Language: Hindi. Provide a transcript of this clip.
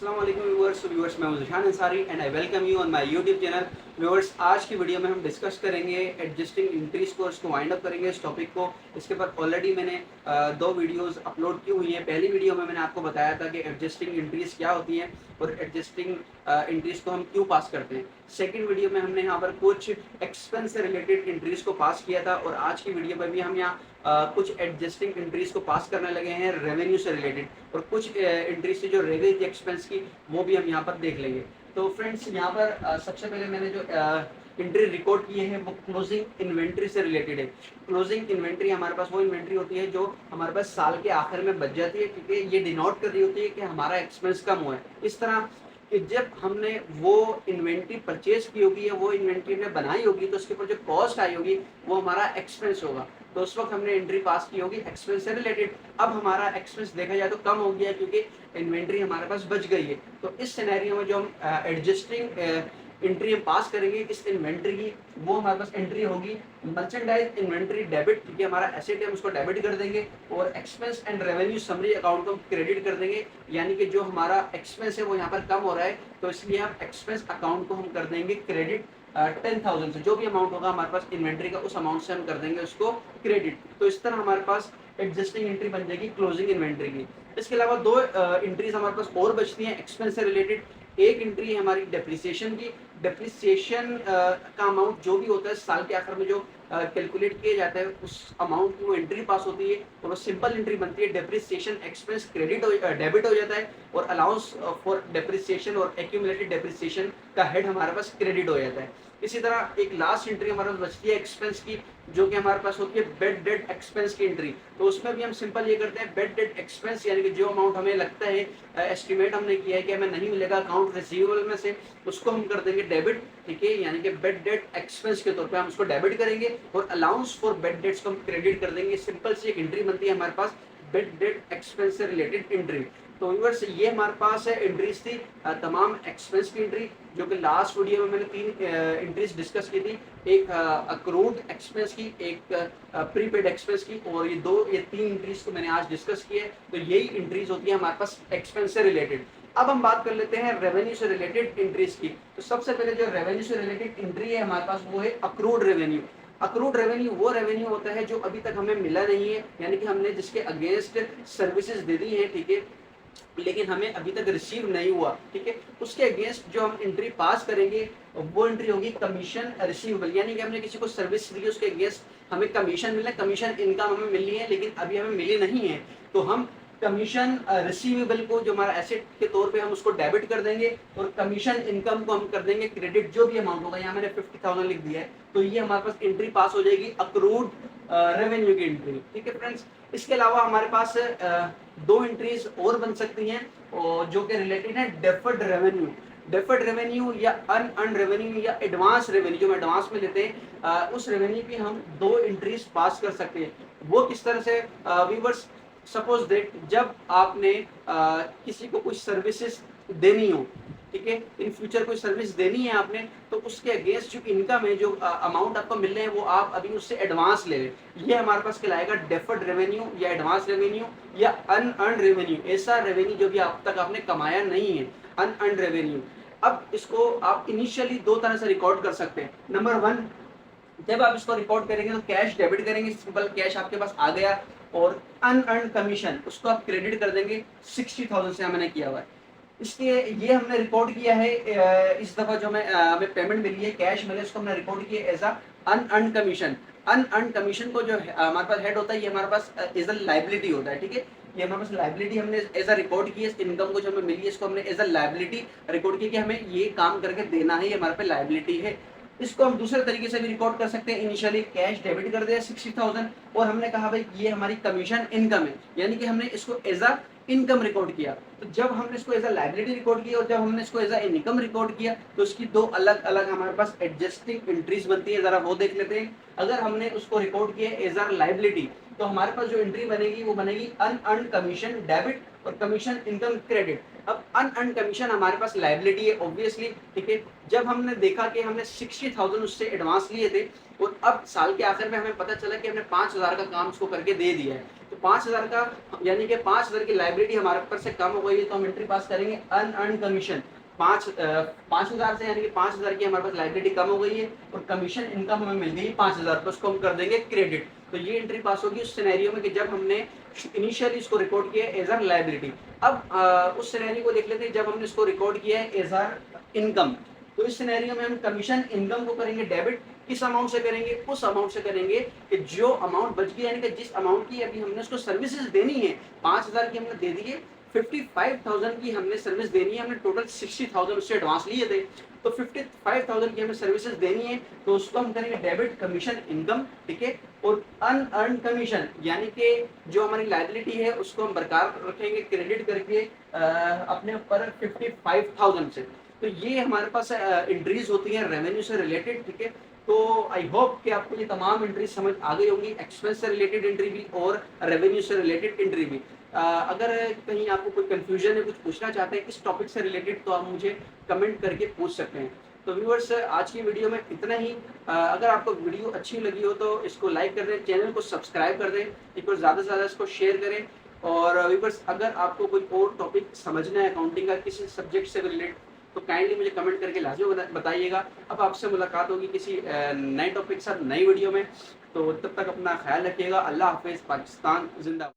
अस्सलाम वालेकुम व्यूअर्स मैं हूं Zeeshan Ansari and I welcome you on my YouTube channel. Viewers, आज की वीडियो में हम डिस्कस करेंगे एडजस्टिंग इंक्रीज कोर्स को, वाइंड अप करेंगे इस टॉपिक को। इसके ऊपर ऑलरेडी मैंने दो वीडियोस अपलोड की हुई हैं। पहली वीडियो में मैंने आपको बताया था कि एडजस्टिंग इंक्रीज क्या होती है और एडजस्टिंग इंक्रीज को हम क्यों पास करते हैं। सेकेंड वीडियो में हमने यहाँ पर कुछ एक्सपेंस से रिलेटेड इंक्रीज को पास किया था और आज की वीडियो पर भी हम यहाँ कुछ एडजस्टिंग इंक्रीज को पास करने लगे हैं रेवेन्यू से रिलेटेड, और कुछ इंक्रीज से जो रेवेज एक्सपेंस की वो भी हम यहाँ पर देख लेंगे। तो फ्रेंड्स, यहाँ पर सबसे पहले मैंने जो एंट्री रिकॉर्ड किए हैं वो क्लोजिंग इन्वेंट्री से रिलेटेड है। क्लोजिंग इन्वेंट्री हमारे पास वो इन्वेंट्री होती है जो हमारे पास साल के आखिर में बच जाती है, क्योंकि ये डिनोट कर रही होती है कि हमारा एक्सपेंस कम हुआ है। इस तरह कि जब हमने वो इन्वेंट्री परचेज की होगी या वो इन्वेंट्री हमने बनाई होगी तो उसके ऊपर जो कॉस्ट आई होगी वो हमारा एक्सपेंस होगा। तो उस वक्त हमने एंट्री पास की होगी एक्सपेंस से रिलेटेड। अब हमारा एक्सपेंस देखा जाए तो कम हो गया क्योंकि इन्वेंट्री हमारे पास बच गई है। तो इस सिनेरियो में जो हम एडजस्टिंग एंट्री हम पास करेंगे इस इन्वेंट्री की, वो हमारे पास एंट्री होगी मर्चेंडाइज इन्वेंट्री डेबिट, क्योंकि हमारा एसेट है हम उसको डेबिट कर देंगे, और expense and revenue summary account को हम क्रेडिट कर देंगे। यानी कि जो हमारा एक्सपेंस है वो यहाँ पर कम हो रहा है तो इसलिए हम एक्सपेंस अकाउंट को हम कर देंगे क्रेडिट 10,000 से। जो भी अमाउंट होगा हमारे पास इन्वेंट्री का उस अमाउंट से हम कर देंगे उसको क्रेडिट। तो इस तरह हमारे पास एडजस्टिंग एंट्री बन जाएगी क्लोजिंग इन्वेंट्री की। इसके अलावा दो एंट्रीज हमारे पास और बचती हैं एक्सपेंस से रिलेटेड। एक एंट्री है हमारी डेप्रिसिएशन की। डेप्रिसिएशन का अमाउंट जो भी होता है साल के आखिर में जो कैलकुलेट किया जाता है उस अमाउंट की वो एंट्री पास होती है और वो सिंपल एंट्री बनती है। डेप्रिसिएशन एक्सपेंस डेबिट हो जाता है और अलाउंस फॉर डेप्रिसिएशन और एक्यूमुलेटेड डेप्रिसिएशन का हेड हमारे पास क्रेडिट हो जाता है। इसी तरह एक लास्ट एंट्री हमारे पास बचती है एक्सपेंस की, जो कि हमारे पास होती है बेड डेट एक्सपेंस की एंट्री। तो उसमें भी हम सिंपल ये करते हैं बेड डेट एक्सपेंस, यानी कि जो अमाउंट हमें लगता है एस्टिमेट हमने किया है कि हमें नहीं मिलेगा अकाउंट रिसीवेबल में से, उसको हम कर देंगे डेबिट। ठीक है, यानी कि बेड डेट एक्सपेंस के तौर पे हम उसको डेबिट करेंगे और अलाउंस फॉर बेड डेट्स को हम क्रेडिट कर देंगे। सिंपल सी एक एंट्री बनती है हमारे पास बेड डेट एक्सपेंस से रिलेटेड एंट्री। तो व्यूअर्स, ये हमारे पास है एंट्रीज थी तमाम एक्सपेंस की एंट्री, जो कि लास्ट वीडियो में मैंने तीन एंट्रीज डिस्कस की थी। एक अक्रूड एक्सपेंस की, एक प्रीपेड एक्सपेंस की, और ये तीन एंट्रीज को मैंने आज डिस्कस की है। तो यही एंट्रीज होती है हमारे पास एक्सपेंस से रिलेटेड। अब हम बात कर लेते हैं रेवेन्यू से रिलेटेड एंट्रीज की। तो सबसे पहले जो रेवेन्यू से रिलेटेड एंट्री है हमारे पास वो है अक्रूड रेवेन्यू। अक्रूड रेवेन्यू वो रेवेन्यू होता है जो अभी तक हमें मिला नहीं है, यानी कि हमने जिसके अगेंस्ट सर्विसेज दे दी है, ठीक है, लेकिन हमें अभी तक रिसीव नहीं हुआ। ठीक है, उसके अगेंस्ट जो हम एंट्री पास करेंगे वो एंट्री होगी कमीशन रिसीवेबल, यानी कि हमने किसी को सर्विस दी उसके अगेंस्ट हमें कमीशन मिला, कमीशन इनकम हमें मिलनी है लेकिन अभी हमें मिली नहीं है। तो हम कमीशन रिसीवेबल को जो हमारा एसेट के तौर पे हम उसको डेबिट कर देंगे और कमीशन इनकम को हम कर देंगे क्रेडिट, जो भी अमाउंट होगा। यहाँ मैंने 50,000 लिख दिया है, तो ये हमारे पास एंट्री पास हो जाएगी अक्रूड रेवेन्यू की एंट्री। ठीक है फ्रेंड्स, इसके अलावा हमारे पास दो एंट्रीज और बन सकती हैं और जो कि रिलेटेड है डेफर्ड रेवेन्यू। डेफर्ड रेवेन्यू या अनअर्न्ड रेवेन्यू या एडवांस रेवेन्यू, जो हम एडवांस में लेते हैं उस रेवेन्यू की हम दो एंट्रीज पास कर सकते हैं। वो किस तरह से? व्यूअर्स, सपोज दैट जब आपने किसी को कुछ सर्विसेज देनी हो, ठीक है, इन फ्यूचर कोई सर्विस देनी है आपने, तो उसके अगेंस्ट जो इनकम है, जो अमाउंट आपको मिल रहे हैं, वो आप अभी उससे एडवांस ले लें। ये हमारे पास कहलाएगा डेफर्ड रेवेन्यू या एडवांस रेवेन्यू या अनअर्न्ड रेवेन्यू। ऐसा रेवेन्यू जो भी अब तक आपने कमाया नहीं है, अनअर्न्ड रेवेन्यू। अब इसको आप इनिशियली दो तरह से रिकॉर्ड कर सकते हैं। नंबर वन, जब आप इसको रिकॉर्ड करेंगे तो कैश डेबिट करेंगे, सिंपल कैश आपके पास आ गया, और अनअर्न्ड कमीशन उसको आप क्रेडिट कर देंगे 60,000 से हमने किया हुआ है। इसके ये हमने रिकॉर्ड किया है इस दफा जो हमें पेमेंट मिली है, कैश मिले, उसको हमने रिकॉर्ड किया as a unearned commission. Unearned commission को जो हमारे पास हेड होता है, ये हमारे पास एज अ लाइबिलिटी होता है। ठीक है, ये हमारे पास लाइबिलिटी हमने एज अ रिकॉर्ड की है। इस इनकम को जो हमें मिली है इसको हमने एज अ लाइबिलिटी रिकॉर्ड की कि हमें ये काम करके देना है, ये हमारे पे लाइबिलिटी है। इसको हम दूसरे तरीके से भी रिकॉर्ड कर सकते हैं। इनिशियली कैश डेबिट कर दिया 60,000 और हमने कहा भाई ये हमारी कमीशन इनकम है, यानी कि हमने इसको एज अ इनकम रिकॉर्ड किया। तो जब हमने इसको एज अ लाइबिलिटी रिकॉर्ड किया और जब हमने इसको एज अ इनकम रिकॉर्ड किया तो इसकी दो अलग अलग हमारे पास एडजस्टिंग एंट्रीज बनती है। जरा वो देख लेते हैं। अगर हमने उसको रिकॉर्ड किया एज अ लाइबिलिटी तो हमारे पास जो एंट्री बनेगी वो बनेगी अनअर्न्ड कमीशन डेबिट और कमीशन इनकम क्रेडिट। अब अनअर्न्ड कमीशन हमारे पास लाइबिलिटी है ऑब्वियसली। ठीक है, जब हमने देखा कि हमने 60,000 उससे एडवांस लिए थे और अब साल के आखिर में हमें पता चला कि हमने 5,000 का काम उसको करके दे दिया है, तो 5,000 का, यानी कि 5,000 की लाइबिलिटी हमारे ऊपर से कम हो गई है तो हम एंट्री पास करेंगे अनअर्न कमीशन। 5,000 से यानी कि 5,000 की हमारे पास लाइबिलिटी कम हो गई है और कमीशन इनकम हमें मिल गई 5,000, तो उसको हम कर देंगे क्रेडिट। तो ये एंट्री पास होगी उस सिनेरियो में कि जब हमने इनिशियली इसको रिकॉर्ड किया है एज अ लाइबिलिटी। अब उस सिनेरियो को देख लेते हैं जब हमने इसको रिकॉर्ड किया है एज अ इनकम। तो इस सिनेरियो में हम कमीशन इनकम को करेंगे डेबिट। किस अमाउंट से करेंगे? उस अमाउंट से करेंगे कि जो अमाउंट बच गया, यानी कि जिस अमाउंट की अभी हमने उसको सर्विसेज देनी है, 5,000 की हमने दे दी है, 55,000 की हमने सर्विस देनी है, हमने टोटल 60,000 उससे एडवांस लिए थे, तो 55,000 की हमें सर्विसेज देनी है, तो उसको हम करेंगे डेबिट कमीशन इनकम, ठीक है। और अनअर्न कमीशन यानी कि जो हमारी लायबिलिटी है उसको हम बरकरार रखेंगे क्रेडिट करके अपने ऊपर 55,000 से। तो ये हमारे पास एंट्रीज होती हैं रेवेन्यू से रिलेटेड, ठीक है। तो आई होप कि आपको ये तमाम एंट्री समझ आ गई होंगी, एक्सपेंस से रिलेटेड एंट्री भी और रेवेन्यू से रिलेटेड एंट्री भी। अगर कहीं आपको कोई कंफ्यूजन है, कुछ पूछना चाहते हैं इस टॉपिक से रिलेटेड, तो आप मुझे कमेंट करके पूछ सकते हैं। तो व्यूअर्स, आज की वीडियो में इतना ही। अगर आपको वीडियो अच्छी लगी हो तो इसको लाइक कर दें, चैनल को सब्सक्राइब कर दें, एक बार ज़्यादा से ज़्यादा इसको शेयर करें। और व्यूअर्स, अगर आपको कोई और टॉपिक समझना है अकाउंटिंग का किसी सब्जेक्ट से रिलेटेड, तो काइंडली मुझे कमेंट करके लाजमी बताइएगा। अब आपसे मुलाकात होगी किसी नए टॉपिक के साथ नई वीडियो में। तो तब तक अपना ख्याल रखिएगा। अल्लाह हाफिज़। पाकिस्तान जिंदाबाद।